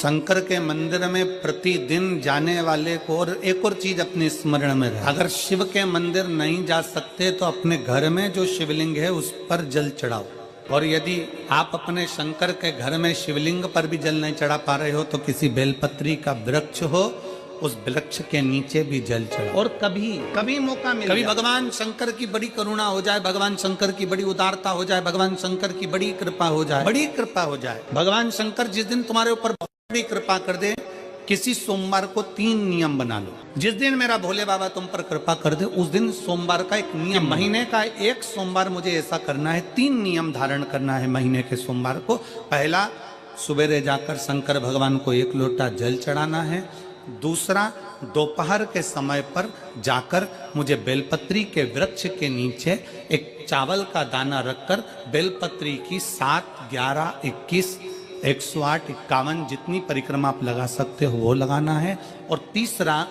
शंकर के मंदिर में प्रतिदिन जाने वाले को और एक और चीज अपने स्मरण में रहे, अगर शिव के मंदिर नहीं जा सकते तो अपने घर में जो शिवलिंग है उस पर जल चढ़ाओ। और यदि आप अपने शंकर के घर में शिवलिंग पर भी जल नहीं चढ़ा पा रहे हो तो किसी बेलपत्री का वृक्ष हो, उस वृक्ष के नीचे भी जल चढ़ाओ। और कभी कभी मौका मिले, कभी भगवान शंकर की बड़ी करुणा हो जाए, भगवान शंकर की बड़ी उदारता हो जाए, भगवान शंकर की बड़ी कृपा हो जाए, बड़ी कृपा हो जाए, भगवान शंकर जिस दिन तुम्हारे ऊपर बड़ी कृपा कर दे, किसी सोमवार को 3 नियम बना लो। जिस दिन मेरा भोले बाबा तुम पर कृपा कर दे उस दिन सोमवार का एक नियम, महीने का एक सोमवार मुझे ऐसा करना है, 3 नियम धारण करना है महीने के सोमवार को। पहला, सवेरे जाकर शंकर भगवान को 1 लोटा जल चढ़ाना है। दूसरा, दोपहर के समय पर जाकर मुझे बेलपत्री के वृक्ष के नीचे एक चावल का दाना रखकर बेलपत्री की 7, 11, 21, 108, 51 जितनी परिक्रमा आप लगा सकते हो वो लगाना है। और तीसरा,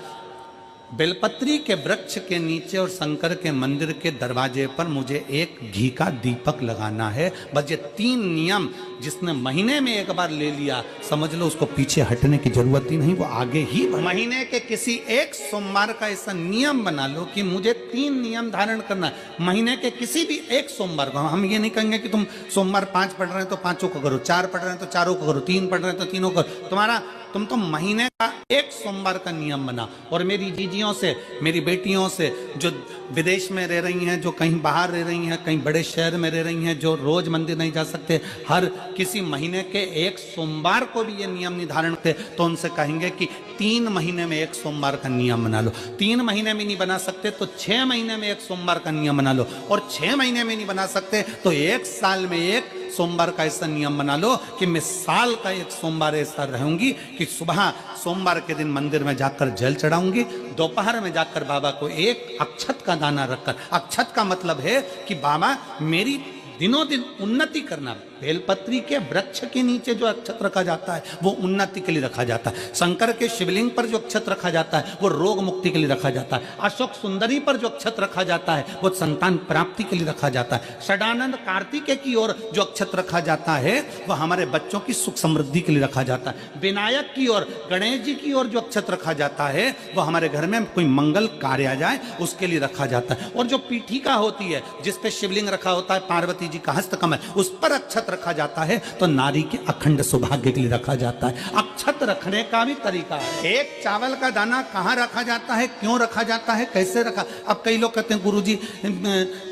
बेलपत्री के वृक्ष के नीचे और शंकर के मंदिर के दरवाजे पर मुझे एक घी का दीपक लगाना है। बस ये 3 नियम जिसने महीने में एक बार ले लिया, समझ लो उसको पीछे हटने की जरूरत ही नहीं, वो आगे ही। महीने के किसी एक सोमवार का ऐसा नियम बना लो कि मुझे 3 नियम धारण करना है महीने के किसी भी एक सोमवार को। हम ये नहीं कहेंगे कि तुम सोमवार 5 पढ़ रहे हैं तो 5 को करो, 4 पढ़ रहे हैं तो 4 को करो, 3 पढ़ रहे हैं तो 3 को करो। तुम तो महीने का एक सोमवार का नियम बना। और मेरी जीजियों से, मेरी बेटियों से जो विदेश में रह रही हैं, जो कहीं बाहर रह रही हैं, कहीं बड़े शहर में रह रही हैं, जो रोज मंदिर नहीं जा सकते, हर किसी महीने के एक सोमवार को भी ये नियम निर्धारण करते, तो उनसे कहेंगे कि 3 महीने में एक सोमवार का नियम बना लो। 3 महीने में नहीं बना सकते तो 6 महीने में एक सोमवार का नियम बना लो। और 6 महीने में नहीं बना सकते तो 1 साल में एक सोमवार का ऐसा नियम बना लो कि मैं साल का एक सोमवार ऐसा रहूंगी कि सुबह सोमवार के दिन मंदिर में जाकर जल चढ़ाऊंगी, दोपहर में जाकर बाबा को एक अक्षत का दाना रखकर, अक्षत का मतलब है कि बाबा मेरी दिनों दिन उन्नति करना। बेलपत्री के वृक्ष के नीचे जो अक्षत रखा जाता है वो उन्नति के लिए रखा जाता है। शंकर के शिवलिंग पर जो अक्षत रखा जाता है वो रोग मुक्ति के लिए रखा जाता है। अशोक सुंदरी पर जो अक्षत रखा जाता है वो संतान प्राप्ति के लिए रखा जाता है। षडानंद कार्तिकेय की ओर जो अक्षत रखा जाता है वह हमारे बच्चों की सुख समृद्धि के लिए रखा जाता है। विनायक की ओर, गणेश जी की ओर जो अक्षत रखा जाता है वो हमारे घर में कोई मंगल कार्य आ जाए उसके लिए रखा जाता है। और जो पीठिका होती है जिसपे शिवलिंग रखा होता है, पार्वती जी का हस्तकमल, उस पर अक्षत रखा जाता है तो नारी के अखंड सौभाग्य के लिए रखा जाता है। अक्षत रखने का भी तरीका है। एक चावल का दाना कहाँ रखा जाता है, क्यों रखा जाता है, कैसे रखा। अब कई लोग कहते हैं गुरुजी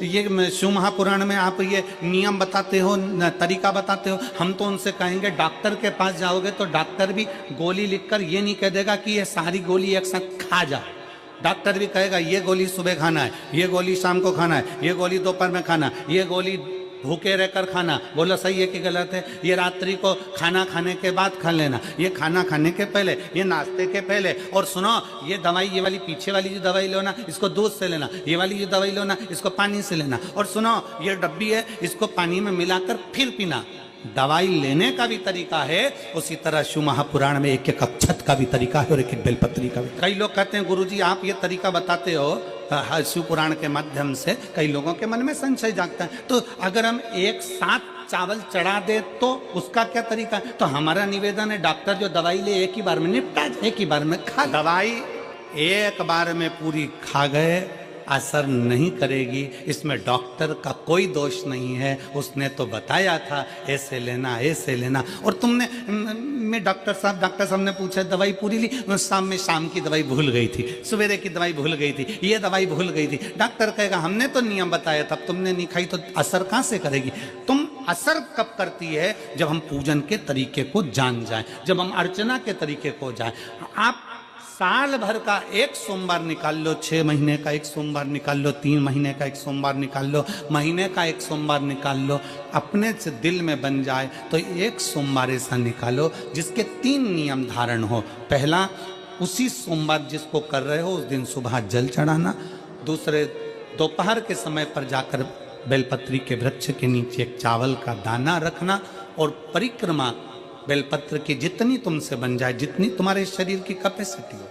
ये शिव महापुराण में आप ये नियम बताते हो, तरीका बताते हो। हम तो उनसे कहेंगे डॉक्टर के पास जाओगे तो डॉक्टर भी गोली लिखकर ये नहीं कह देगा कि ये सारी गोली एक साथ खा जा। डॉक्टर भी कहेगा ये गोली सुबह खाना है, ये गोली शाम को खाना है, ये गोली दोपहर में खाना, ये गोली भूखे रहकर खाना। बोलो सही है कि गलत है। ये रात्रि को खाना खाने के बाद खा लेना, ये खाना खाने के पहले, ये नाश्ते के पहले। और सुनो, ये दवाई, ये वाली पीछे वाली जो दवाई लो ना इसको दूध से लेना, ये वाली जो दवाई लो ना इसको पानी से लेना। और सुनो, ये डब्बी है इसको पानी में मिलाकर फिर पीना। दवाई लेने का भी तरीका है, उसी तरह शिव महापुराण में एक एक अक्षत का भी तरीका है और एक एक बेलपत्री का भी। कई लोग कहते हैं गुरुजी आप ये तरीका बताते हो शिव पुराण के माध्यम से, कई लोगों के मन में संशय जागता है। तो अगर हम एक साथ चावल चढ़ा दे तो उसका क्या तरीका है। तो हमारा निवेदन है डॉक्टर जो दवाई ले एक ही बार में निपटा, एक ही बार में खा। दवाई एक बार में पूरी खा गए असर नहीं करेगी, इसमें डॉक्टर का कोई दोष नहीं है। उसने तो बताया था ऐसे लेना, ऐसे लेना। और तुमने, मैं डॉक्टर साहब ने पूछा दवाई पूरी ली, शाम की दवाई भूल गई थी, सवेरे की दवाई भूल गई थी, ये दवाई भूल गई थी। डॉक्टर कहेगा हमने तो नियम बताया था, तुमने नहीं खाई तो असर कहाँ से करेगी। तुम असर कब करती है, जब हम पूजन के तरीके को जान जाएं, जब हम अर्चना के तरीके को जाएं। आप साल भर का एक सोमवार निकाल लो, 6 महीने का एक सोमवार निकाल लो, 3 महीने का एक सोमवार निकाल लो, महीने का एक सोमवार निकाल लो, अपने से दिल में बन जाए तो एक सोमवार ऐसा निकालो जिसके 3 नियम धारण हो। पहला, उसी सोमवार जिसको कर रहे हो उस दिन सुबह जल चढ़ाना। दूसरे, दोपहर के समय पर जाकर बेलपत्री के वृक्ष के नीचे एक चावल का दाना रखना। और परिक्रमा बेलपत्र की जितनी तुमसे बन जाए, जितनी तुम्हारे शरीर की कैपेसिटी हो,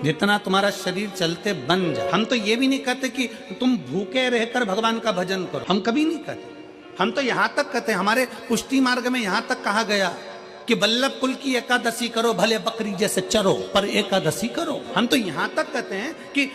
जितना तुम्हारा शरीर चलते बन जाए। हम तो ये भी नहीं कहते कि तुम भूखे रहकर भगवान का भजन करो, हम कभी नहीं कहते। हम तो यहाँ तक कहते हैं, हमारे पुष्टि मार्ग में यहाँ तक कहा गया कि वल्लभ कुल की एकादशी करो, भले बकरी जैसे चरो, पर एकादशी करो। हम तो यहाँ तक कहते हैं कि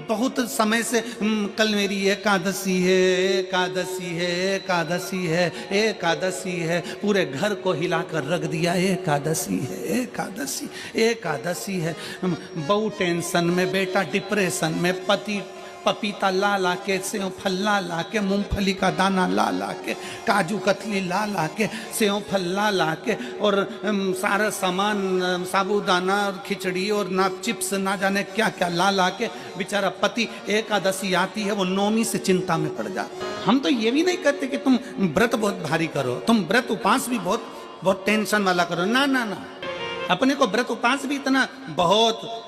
बहुत समय से कल मेरी एकादशी है, एकादशी है, एकादशी है, एकादशी है, पूरे घर को हिलाकर रख दिया, एकादशी है, एकादशी, एकादशी है। बहू टेंशन में, बेटा डिप्रेशन में, पति पपीता ला ला के, सेव फल ला ला के, मूंगफली का दाना ला ला के, काजू कतली ला ला के, सेव फल ला ला के, और सारा सामान साबूदाना और खिचड़ी और ना चिप्स ना जाने क्या क्या ला ला के, बेचारा पति एकादशी आती है वो नौमी से चिंता में पड़ जाता। हम तो ये भी नहीं कहते कि तुम व्रत बहुत भारी करो, तुम व्रत उपास भी बहुत बहुत टेंशन वाला करो, ना ना ना। अपने को व्रत उपास भी इतना बहुत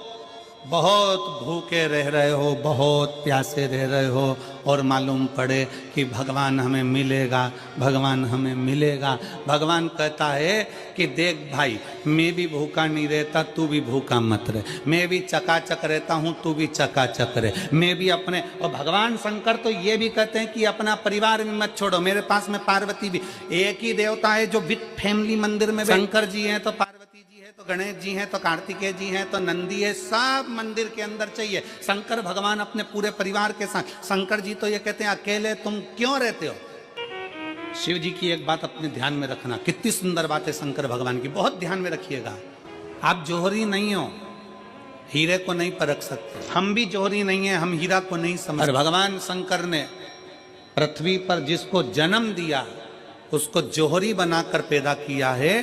बहुत भूखे रह रहे हो, बहुत प्यासे रह रहे हो, और मालूम पड़े कि भगवान हमें मिलेगा, भगवान हमें मिलेगा। भगवान कहता है कि देख भाई, मैं भी भूखा नहीं रहता, तू भी भूखा मत रहे, मैं भी चकाचक रहता हूँ, तू भी चकाचक रहे, मैं भी अपने। और भगवान शंकर तो ये भी कहते हैं कि अपना परिवार भी मत छोड़ो। मेरे पास में पार्वती भी, एक ही देवता है जो विद फैमिली मंदिर में, शंकर जी हैं तो पार्वती जी है, तो गणेश जी हैं, तो कार्तिकेय जी हैं, तो नंदी है, सब मंदिर के अंदर चाहिए। शंकर भगवान अपने पूरे परिवार के साथ। शंकर जी तो ये कहते हैं अकेले तुम क्यों रहते हो। शिव जी की एक बात अपने ध्यान में रखना, कितनी सुंदर बात है शंकर भगवान की, बहुत ध्यान में रखिएगा। आप जोहरी नहीं हो, हीरे को नहीं परख सकते, हम भी जोहरी नहीं है, हम हीरा को नहीं समझ। भगवान शंकर ने पृथ्वी पर जिसको जन्म दिया उसको जोहरी बनाकर पैदा किया है,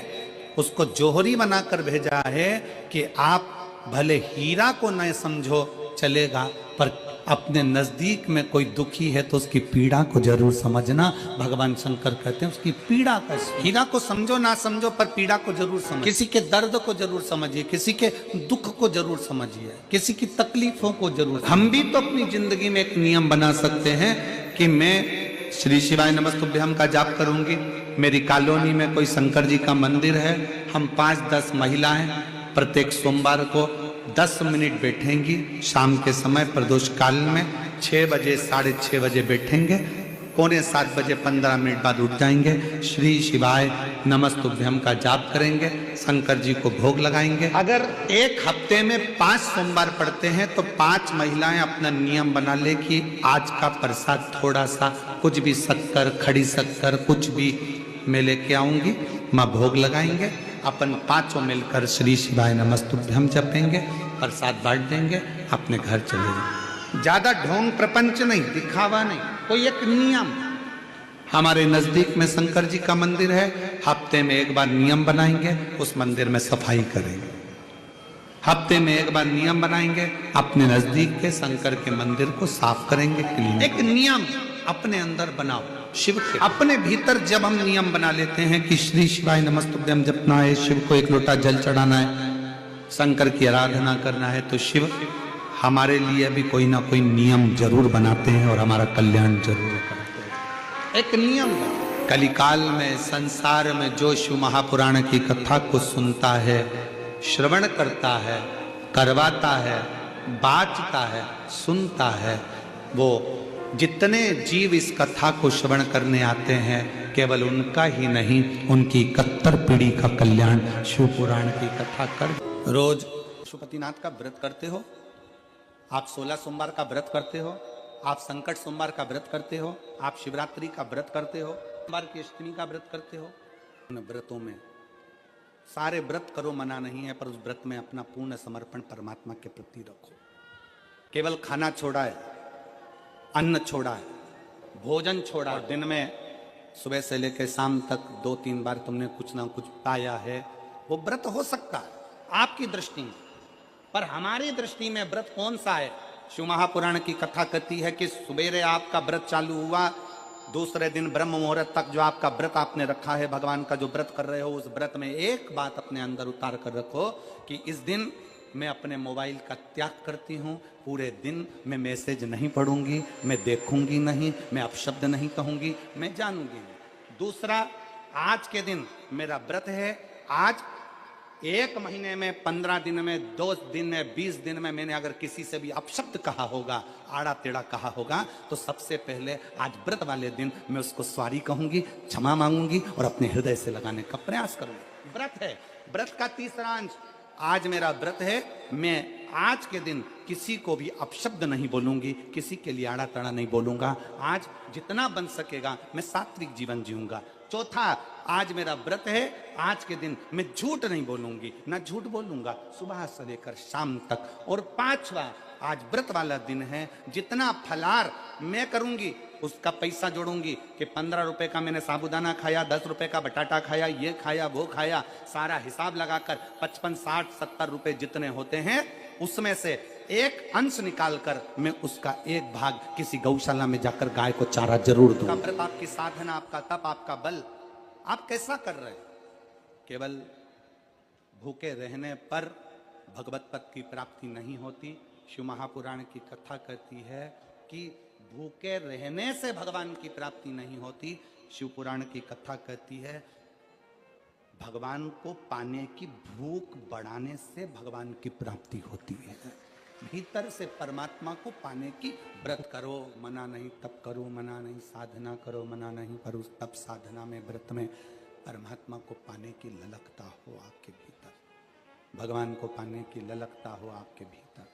उसको जोहरी बनाकर भेजा है कि आप भले हीरा को न समझो चलेगा, पर अपने नजदीक में कोई दुखी है तो उसकी पीड़ा को जरूर समझना। भगवान शंकर कहते हैं उसकी पीड़ा का, हीरा को समझो ना समझो पर पीड़ा को जरूर समझो, किसी के दर्द को जरूर समझिए, किसी के दुख को जरूर समझिए, किसी की तकलीफों को जरूर। हम भी तो अपनी जिंदगी में एक नियम बना सकते हैं कि मैं श्री शिवाय नमस्तुभ्यम का जाप करूंगी, मेरी कॉलोनी में कोई शंकर जी का मंदिर है, हम 5-10 महिलाएं प्रत्येक सोमवार को 10 मिनट बैठेंगी, शाम के समय प्रदोष काल में 6 बजे 6:30 बजे बैठेंगे, 6:45 बजे 15 मिनट बाद उठ जाएंगे, श्री शिवाय नमस्तुभ्यम का जाप करेंगे, शंकर जी को भोग लगाएंगे। अगर एक हफ्ते में 5 सोमवार पड़ते हैं तो 5 महिलाएं अपना नियम बना ले कि आज का प्रसाद थोड़ा सा, कुछ भी शक्कर, खड़ी शक्कर, कुछ भी मैं लेके आऊंगी, माँ भोग लगाएंगे, अपन 5 मिलकर श्री शिवाय नमस्तुभ्यम जपेंगे, प्रसाद बांट देंगे, अपने घर चले जाएंगे। ज्यादा ढोंग प्रपंच नहीं, दिखावा नहीं, कोई एक नियम। हमारे नजदीक में शंकर जी का मंदिर है, हफ्ते में एक बार नियम बनाएंगे, उस मंदिर में सफाई करेंगे। हफ्ते में एक बार नियम बनाएंगे, अपने नजदीक के शंकर के मंदिर को साफ करेंगे, क्लीन। एक नियम अपने अंदर बनाओ शिव के। अपने भीतर जब हम नियम बना लेते हैं कि श्री शिवाय नमस्तुभ्यम जपना है, शिव को एक लोटा जल चढ़ाना है, शंकर की आराधना करना है, तो शिव हमारे लिए भी कोई ना कोई नियम जरूर बनाते हैं और हमारा कल्याण जरूर करते हैं। एक नियम है। कलिकाल में संसार में जो शिव महापुराण की कथा को सुनता है, श्रवण करता है, करवाता है, बाँचता है, सुनता है, वो जितने जीव इस कथा को श्रवण करने आते हैं, केवल उनका ही नहीं, उनकी 71 पीढ़ी का कल्याण शिव पुराण की कथा कर। रोज पशुपतिनाथ का व्रत करते हो आप, 16 सोमवार का व्रत करते हो आप, संकट सोमवार का व्रत करते हो आप, शिवरात्रि का व्रत करते हो, सोमवार की अष्टमी का व्रत करते हो। उन व्रतों में सारे व्रत करो, मना नहीं है, पर उस व्रत में अपना पूर्ण समर्पण परमात्मा के प्रति रखो। केवल खाना छोड़ा है, अन्न छोड़ा है, भोजन छोड़ा है, दिन में सुबह से लेकर शाम तक 2-3 बार तुमने कुछ ना कुछ पाया है, वो व्रत हो सकता है आपकी दृष्टि में, पर हमारी दृष्टि में व्रत कौन सा है। शिव महापुराण की कथा कहती है कि सुबेरे आपका व्रत चालू हुआ, दूसरे दिन ब्रह्म मुहूर्त तक जो आपका व्रत आपने रखा है, भगवान का जो व्रत कर रहे हो, उस व्रत में एक बात अपने अंदर उतार कर रखो कि इस दिन मैं अपने मोबाइल का त्याग करती हूँ, पूरे दिन मैं मैसेज नहीं पढ़ूंगी, मैं देखूंगी नहीं, मैं अपशब्द नहीं कहूंगी, मैं जानूंगी नहीं। दूसरा, आज के दिन मेरा व्रत है, आज 1 महीने में, 15 दिन में, 2 दिन में, 20 दिन में मैंने अगर किसी से भी अपशब्द कहा होगा, आड़ा टेढ़ा कहा होगा, तो सबसे पहले आज व्रत वाले दिन मैं उसको सॉरी कहूंगी, क्षमा मांगूंगी और अपने हृदय से लगाने का प्रयास करूंगी। व्रत है, व्रत का तीसरा अंश। आज मेरा व्रत है, मैं आज के दिन किसी को भी अपशब्द नहीं बोलूंगी, किसी के लिए आड़ा तड़ा नहीं बोलूंगा। आज जितना बन सकेगा मैं सात्विक जीवन जीऊंगा। चौथा, आज मेरा व्रत है, आज के दिन मैं झूठ नहीं बोलूंगी, ना झूठ बोलूंगा सुबह से लेकर शाम तक। और पांचवा, आज व्रत वाला दिन है, जितना फलार मैं करूंगी उसका पैसा जोड़ूंगी कि 15 रुपए का मैंने साबुदाना खाया, 10 रुपए का बटाटा खाया, ये खाया वो खाया, सारा हिसाब लगाकर 55, 60, 70 रुपए जितने होते हैं उसमें से एक अंश निकालकर मैं उसका एक भाग किसी गौशाला में जाकर गाय को चारा जरूर दूं। व्रत आपकी साधना, आपका तप, आपका बल, आप कैसा कर रहे? केवल भूखे रहने पर भगवत पद की प्राप्ति नहीं होती। शिव महापुराण की कथा कहती है कि भूखे रहने से भगवान की प्राप्ति नहीं होती। शिव पुराण की कथा कहती है भगवान को पाने की भूख बढ़ाने से भगवान की प्राप्ति होती है। भीतर से परमात्मा को पाने की व्रत करो, मना नहीं, तप करो, मना नहीं, साधना करो, मना नहीं, पर उस तप साधना में, व्रत में परमात्मा को पाने की ललकता हो आपके भीतर, भगवान को पाने की ललकता हो आपके भीतर,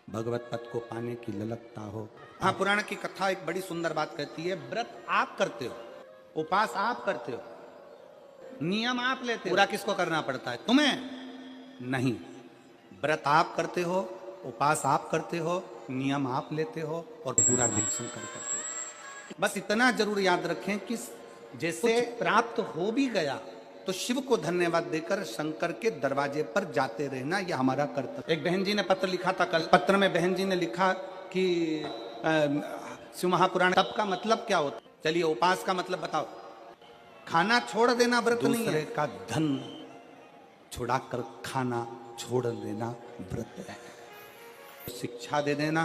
भगवत पद को पाने की ललकता हो। हाँ, पुराण की कथा एक बड़ी सुंदर बात कहती है, व्रत आप करते हो, उपास आप करते हो, नियम आप लेते हो, पूरा किसको करना पड़ता है? तुम्हें नहीं। व्रत आप करते हो, उपास आप करते हो, नियम आप लेते हो और पूरा दीक्षांकर करते हो। बस इतना जरूर याद रखें कि जैसे प्राप्त हो भी गया तो शिव को धन्यवाद देकर शंकर के दरवाजे पर जाते रहना, यह हमारा कर्तव्य। एक बहन जी ने पत्र लिखा था कल, पत्र में बहन जी ने लिखा कि शिव महापुराण तप का मतलब क्या होता? चलिए उपास का मतलब बताओ। खाना छोड़ देना व्रत नहीं है। दूसरे का धन छुड़ाकर खाना छोड़ देना व्रत है। शिक्षा दे देना,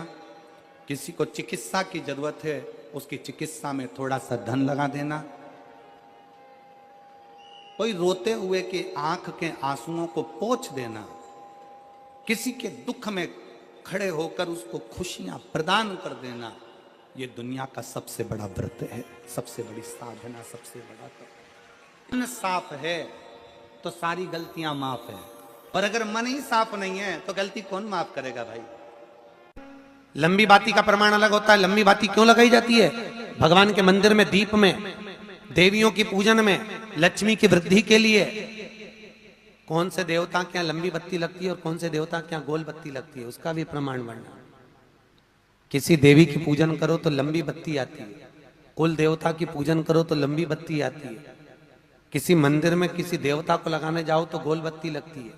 किसी को चिकित्सा की जरूरत है उसकी चिकित्सा में थोड़ा सा धन लगा देना, कोई रोते हुए के आंख के आंसुओं को पोंछ देना, किसी के दुख में खड़े होकर उसको खुशियां प्रदान कर देना, ये दुनिया का सबसे बड़ा व्रत है, सबसे बड़ी साधना, सबसे बड़ा तप। मन साफ है तो सारी गलतियां माफ है, और अगर मन ही साफ नहीं है तो गलती कौन माफ करेगा भाई? लंबी बाती का प्रमाण अलग होता है। लंबी बाती क्यों लगाई जाती है? भगवान के मंदिर में दीप में, देवियों की पूजन में, लक्ष्मी की वृद्धि के लिए। कौन से देवता के यहाँ लंबी बत्ती लगती है और कौन से देवता के यहाँ गोल बत्ती लगती है, उसका भी प्रमाण बनना। किसी देवी की पूजन करो तो लंबी बत्ती आती है, कुल देवता की पूजन करो तो लंबी बत्ती आती है, किसी मंदिर में किसी देवता को लगाने जाओ तो गोल बत्ती लगती है,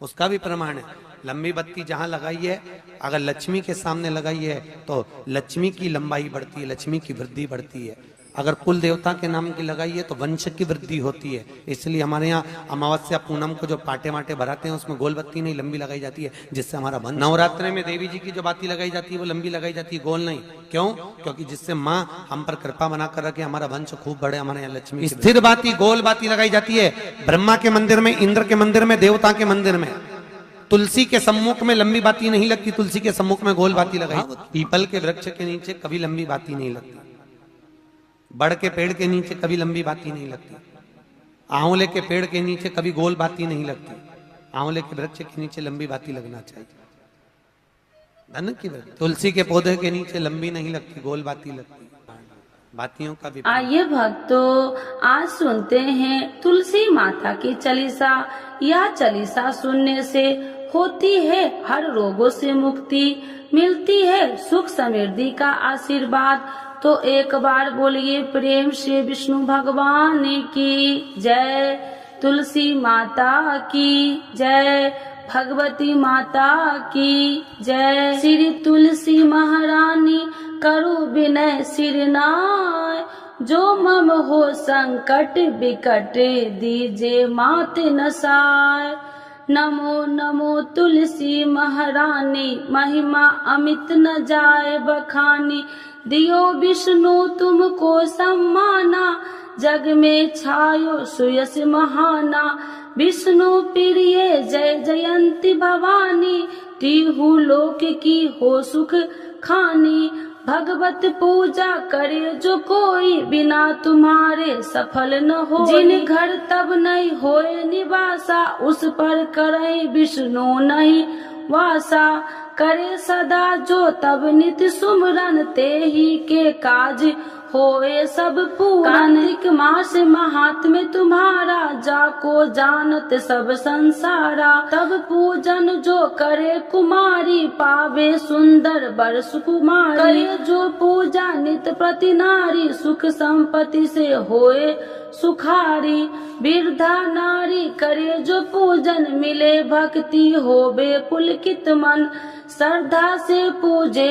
उसका भी प्रमाण है। लंबी बत्ती जहां लगाई है, अगर लक्ष्मी के सामने लगाई है तो लक्ष्मी की लंबाई बढ़ती है, लक्ष्मी की वृद्धि बढ़ती है। अगर कुल देवता के नाम की लगाई है तो वंश की वृद्धि होती है। इसलिए हमारे यहाँ अमावस्या पूनम को जो पाटे वाटे भराते हैं उसमें गोल बत्ती नहीं लंबी लगाई जाती है, जिससे हमारा वंश। नवरात्रि में देवी जी की जो बाती लगाई जाती है वो लंबी लगाई जाती है, गोल नहीं। क्यों? क्योंकि जिससे माँ हम पर कृपा बना कर रखे, हमारा वंश खूब बढ़े, हमारे यहाँ लक्ष्मी। स्थिर बाती, गोल बाती लगाई जाती है ब्रह्मा के मंदिर में, इंद्र के मंदिर में, देवता के मंदिर में। तुलसी के सम्मुख में लंबी बाती नहीं लगती, तुलसी के सम्मुख में गोल बाती लगाई। पीपल के वृक्ष के नीचे कभी लंबी बाती नहीं लगती, बड़ के पेड़ के नीचे कभी लंबी बाती नहीं लगती, आंवले के पेड़ के नीचे कभी गोल बाती नहीं लगती। आंवले के वृक्ष के नीचे लंबी बाती लगना चाहिए। धन की वृक्ष, तुलसी के पौधे के नीचे लंबी नहीं लगती, गोल बाती लगती। बातियों का भी। आइए भक्तों, आज सुनते हैं तुलसी माता की चालीसा। यह चालीसा सुनने से होती है हर रोगों से मुक्ति, मिलती है सुख समृद्धि का आशीर्वाद। तो एक बार बोलिए प्रेम से विष्णु भगवान की जय, तुलसी माता की जय, भगवती माता की जय। श्री तुलसी महारानी करो विनय सिरनाय, जो मम हो संकट विकट दीजे मात नसाय। नमो नमो तुलसी महारानी, महिमा अमित न जाए बखानी। दियो विष्णु तुमको सम्माना, जग में छायो सुयस महाना। विष्णु प्रिय जय जयंती भवानी, तिहु लोक की हो सुख खानी। भगवत पूजा करे जो कोई, बिना तुम्हारे सफल न हो। जिन घर तब नहीं होए निवासा, उस पर करे विष्णु नहीं वासा। करे सदा जो तब नित्य सुमरन, ते ही के काज होए सब पूरन। कार्तिक मास महात्म्य तुम्हारा, जाको जानत सब संसारा। तब पूजन जो करे कुमारी, पावे सुंदर वर सुकुमारी। करे जो पूजा नित्य प्रति नारी, सुख संपत्ति से होए सुखारी। वृद्धा नारी करे जो पूजन, मिले भक्ति होवे पुलकित मन। श्रद्धा से पूजे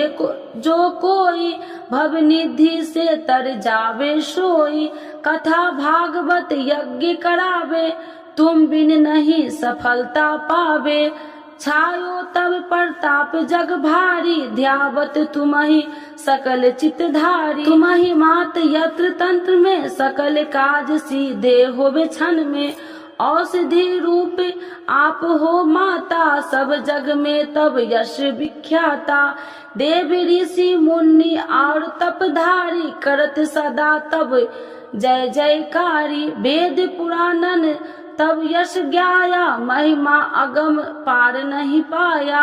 जो कोई, भवनिधि से तर जावे सोई। कथा भागवत यज्ञ करावे, तुम बिन नहीं सफलता पावे। छायो तब प्रताप जग भारी, ध्यावत तुम्हि सकल चितधारी। तुम्हि मात यत्र तंत्र में, सकल काज सीधे होवे क्षण में। औषधि रूप आप हो माता, सब जग में तब यश विख्याता। देव ऋषि मुनि और तपधारी, करत सदा तब जय जयकारी। वेद पुराणन तब यश ज्ञाया, महिमा अगम पार नहीं पाया।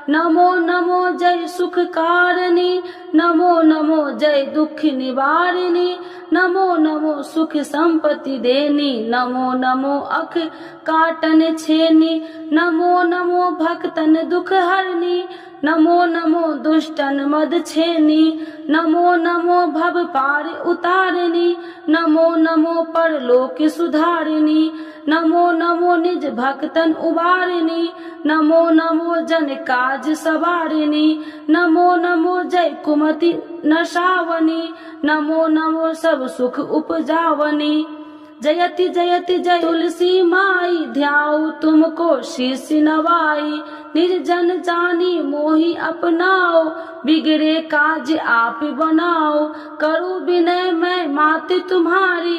नमो नमो जय सुख कारिणी, नमो नमो जय दुख निवारिणी। नमो नमो सुख संपत्ति देनी, नमो नमो अख काटन छेनी। नमो नमो भक्तन दुख हरनी, नमो नमो दुष्टन मद छेनी। नमो नमो भव पार उतारिणी, नमो नमो परलोक सुधारिणी। नमो नमो निज भक्तन उबारिणी, नमो नमो जन काज सवारिणी। नमो नमो जय कुमति नशावनी, नमो नमो सब सुख उपजावनी। जयति जयति जय तुलसी माई, ध्याऊ तुमको शीश नवाई। निर्जन जानी मोहि अपनाओ, बिगड़े काज आप बनाओ। करूँ विनय मैं मात तुम्हारी,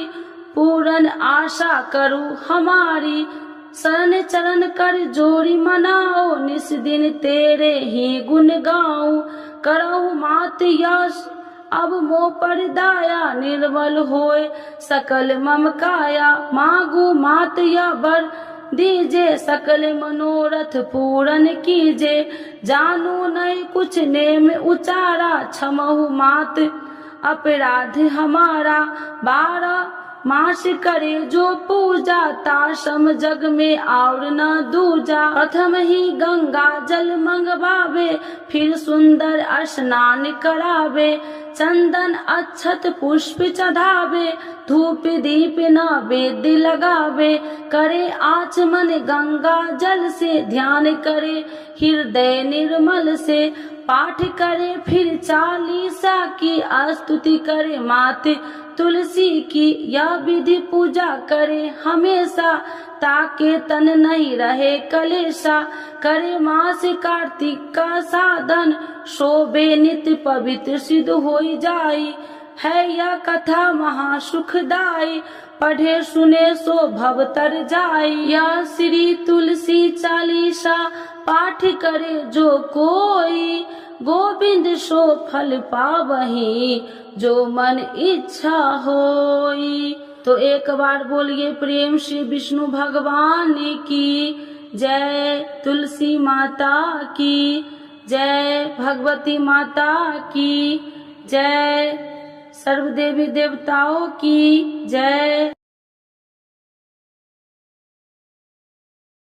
पूरन आशा करूँ हमारी। शरण चरण कर जोड़ी मनाओ, निस दिन तेरे ही गुण गाऊं। करहु मात यश अब मोह पर दाया, निर्मल होए सकल मम काया। मांगू मात या वर दीजे, सकल मनोरथ पूरन कीजे। जानू नहीं कुछ नेम उचारा, क्षमहु मात अपराध हमारा। 12 मास करे जो पूजा, ताशम जग में और न दूजा। प्रथम ही गंगा जल मंगवावे, फिर सुंदर स्नान करावे। चंदन अक्षत पुष्प चढ़ावे, धूप दीप नैवेद्य लगावे। करे आचमन गंगा जल से, ध्यान करे हृदय निर्मल से। पाठ करे फिर चालीसा की, स्तुति करे मात तुलसी की। यह विधि पूजा करे हमेशा, ताके तन नहीं रहे कलेशा। करे मास कार्तिक का साधन, शोभे नित्य पवित्र सिद्ध होई जाई। है यह कथा महासुखदाई, पढ़े सुने सो भव तर जाई। यह श्री तुलसी चालीसा, पाठ करे जो कोई। गोविंद सो फल पावही, जो मन इच्छा होई। तो एक बार बोलिए प्रेम से विष्णु भगवान की जय, तुलसी माता की जय, भगवती माता की जय, सर्व देवी देवताओं की जय।